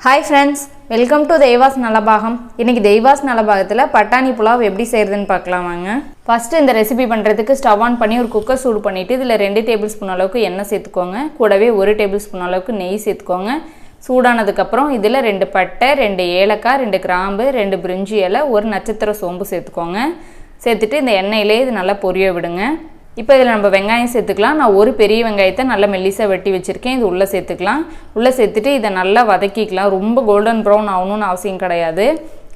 Hi friends, welcome to Deva's Nalabagam. இன்னைக்கு Deva's நலபாகத்துல பட்டாணி புலாவ் எப்படி செய்யறதுன்னு பார்க்கலாம் வாங்க. ஃபர்ஸ்ட் இந்த ரெசிபி பண்றதுக்கு ஸ்டவ் ஆன் பண்ணி ஒரு குக்கர் சூடு பண்ணிட்டு இதுல 2 டேபிள்ஸ்பூன் அளவுக்கு எண்ணெய் சேர்த்துக்கோங்க. கூடவே 1 டேபிள்ஸ்பூன் அளவுக்கு நெய் சேர்த்துக்கோங்க. சூடானதுக்கு அப்புறம் இதுல 2 பட்டை, 2 ஏலக்காய், 2 கிராம்பு, 2 பிரிஞ்சி இலை, 1 நட்சத்திர சோம்பு சேர்த்துக்கோங்க. சேர்த்துட்டு இந்த எண்ணெயிலே இது நல்லா பொரிய விடுங்க. இப்போ இதில் நம்ம வெங்காயம் சேர்த்துக்கலாம். நான் ஒரு பெரிய வெங்காயத்தை நல்லா மெல்லிசாக வெட்டி வச்சுருக்கேன். இது உள்ளே சேர்த்துக்கலாம். உள்ளே சேர்த்துட்டு இதை நல்லா வதக்கிக்கலாம். ரொம்ப கோல்டன் ப்ரௌன் ஆகணும்னு அவசியம் கிடையாது.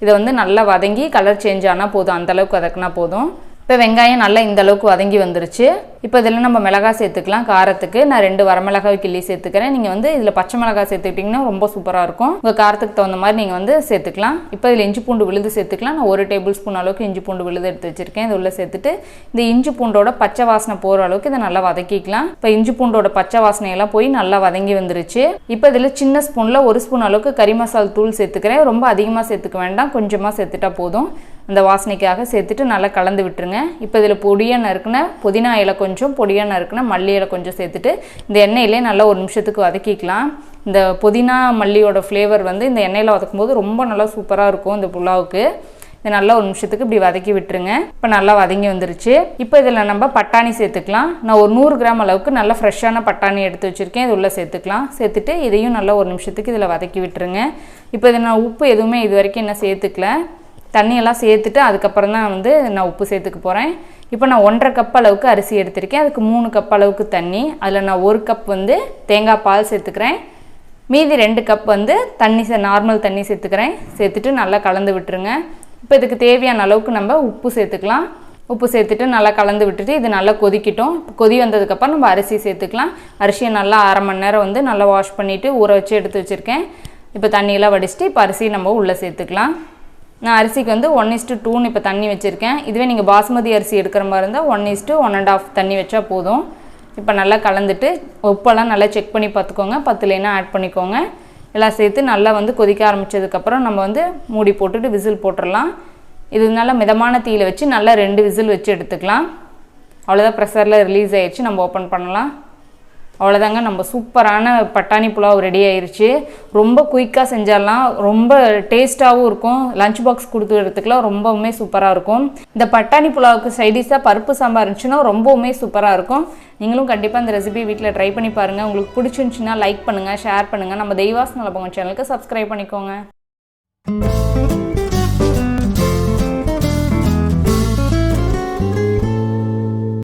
இதை வந்து நல்லா வதங்கி கலர் சேஞ்ச் ஆனால் போதும், அந்தளவுக்கு வதக்கினா போதும். இப்போ வெங்காயம் நல்லா இந்த அளவுக்கு வதங்கி வந்துருச்சு. இப்போ இதில் நம்ம மிளகாய் சேர்த்துக்கலாம். காரத்துக்கு நான் 2 வரமிளகாய் கிள்ளி சேர்த்துக்கிறேன். நீங்கள் வந்து இதில் பச்சை மிளகாய் சேர்த்துக்கிட்டிங்கன்னா ரொம்ப சூப்பராக இருக்கும். உங்கள் காரத்துக்கு தகுந்த மாதிரி நீங்கள் வந்து சேர்த்துக்கலாம். இப்போ இதில் இஞ்சி பூண்டு விழுது சேர்த்துக்கலாம். நான் 1 டேபிள் ஸ்பூன் அளவுக்கு இஞ்சி பூண்டு விழுது எடுத்து வச்சுருக்கேன். இது உள்ளே சேர்த்துட்டு இந்த இஞ்சி பூண்டோட பச்சை வாசனை போகிற அளவுக்கு இதை நல்லா வதக்கிக்கலாம். இப்போ இஞ்சி பூண்டோட பச்சை வாசனையெல்லாம் போய் நல்லா வதங்கி வந்துருச்சு. இப்போ இதில் சின்ன ஸ்பூனில் 1 ஸ்பூன் அளவுக்கு கறி மசால் தூள் சேர்த்துக்கிறேன். ரொம்ப அதிகமாக சேர்த்துக்க வேண்டாம், கொஞ்சமாக சேர்த்துட்டா போதும். அந்த வாசனைக்காக சேர்த்துட்டு நல்லா கலந்து விட்டுருங்க. இப்போ இதில் பொடியாக நறுக்குன புதினா இலை கொஞ்சம், பொடியாக நறுக்குன மல்லி இலை கொஞ்சம் சேர்த்துட்டு இந்த எண்ணெயிலே நல்லா 1 நிமிஷத்துக்கு வதக்கிக்கலாம். இந்த புதினா மல்லியோட ஃப்ளேவர் வந்து இந்த எண்ணெயில் வதக்கும் போது ரொம்ப நல்லா சூப்பராக இருக்கும் இந்த புலாவுக்கு. இது நல்லா 1 நிமிஷத்துக்கு இப்படி வதக்கி விட்டுருங்க. இப்போ நல்லா வதங்கி வந்துருச்சு. இப்போ இதில் நம்ம பட்டாணி சேர்த்துக்கலாம். நான் ஒரு 100 கிராம் அளவுக்கு நல்லா ஃப்ரெஷ்ஷான பட்டாணி எடுத்து வச்சுருக்கேன். இது உள்ளே சேர்த்துக்கலாம். சேர்த்துட்டு இதையும் நல்லா 1 நிமிஷத்துக்கு இதில் வதக்கி விட்டுருங்க. இப்போ இதில் நான் உப்பு எதுவுமே இது வரைக்கும் என்ன சேர்த்துக்கல. தண்ணியெல்லாம் சேர்த்துட்டு அதுக்கப்புறம் தான் வந்து நான் உப்பு சேர்த்துக்க போகிறேன். இப்போ நான் 1.5 கப் அளவுக்கு அரிசி எடுத்திருக்கேன். அதுக்கு 3 கப் அளவுக்கு தண்ணி. அதில் நான் 1 கப் வந்து தேங்காய் பால் சேர்த்துக்கிறேன். மீதி 2 கப் வந்து தண்ணி, நார்மல் தண்ணி சேர்த்துக்கிறேன். சேர்த்துட்டு நல்லா கலந்து விட்டுருங்க. இப்போ இதுக்கு தேவையான அளவுக்கு நம்ம உப்பு சேர்த்துக்கலாம். உப்பு சேர்த்துட்டு நல்லா கலந்து விட்டுட்டு இது நல்லா கொதிக்கட்டும். கொதி வந்ததுக்கப்புறம் நம்ம அரிசி சேர்த்துக்கலாம். அரிசியை நல்லா 1/2 மணி நேரம் வந்து நல்லா வாஷ் பண்ணிவிட்டு ஊற வச்சு எடுத்து வச்சுருக்கேன். இப்போ தண்ணியெல்லாம் வடிச்சிட்டு இப்போ அரிசி நம்ம உள்ளே சேர்த்துக்கலாம். நான் அரிசிக்கு வந்து 1:2 இப்போ தண்ணி வச்சுருக்கேன். இதுவே நீங்கள் பாஸ்மதி அரிசி எடுக்கிற மாதிரி இருந்தால் 1:1.5 தண்ணி வச்சா போதும். இப்போ நல்லா கலந்துட்டு உப்பெல்லாம் நல்லா செக் பண்ணி பார்த்துக்கோங்க. பத்துலேனா ஆட் பண்ணிக்கோங்க. எல்லாம் சேர்த்து நல்லா வந்து கொதிக்க ஆரம்பித்ததுக்கப்புறம் நம்ம வந்து மூடி போட்டுட்டு விசில் போட்டுடலாம். இது நல்லா மிதமான தீயில் வச்சு நல்லா 2 விசில் வச்சு எடுத்துக்கலாம். அவ்வளோதான், ப்ரெஷரில் ரிலீஸ் ஆகிடுச்சு. நம்ம ஓப்பன் பண்ணலாம். அவ்வளோதாங்க, நம்ம சூப்பரான பட்டாணி புலாவ் ரெடி ஆயிடுச்சு. ரொம்ப குயிக்காக செஞ்சிடலாம், ரொம்ப டேஸ்ட்டாகவும் இருக்கும். லஞ்ச் பாக்ஸ் கொடுத்துறதுக்குலாம் ரொம்பவுமே சூப்பராக இருக்கும். இந்த பட்டாணி புலாவுக்கு சைடிஷாக பருப்பு சாம்பார் இருந்துச்சுன்னா ரொம்பவுமே சூப்பராக இருக்கும். நீங்களும் கண்டிப்பாக இந்த ரெசிபி வீட்டில் ட்ரை பண்ணி பாருங்கள். உங்களுக்கு பிடிச்சிருந்துச்சின்னா லைக் பண்ணுங்கள், ஷேர் பண்ணுங்கள். நம்ம தெய்வாஸ் நலபாகம் சேனலுக்கு சப்ஸ்கிரைப் பண்ணிக்கோங்க.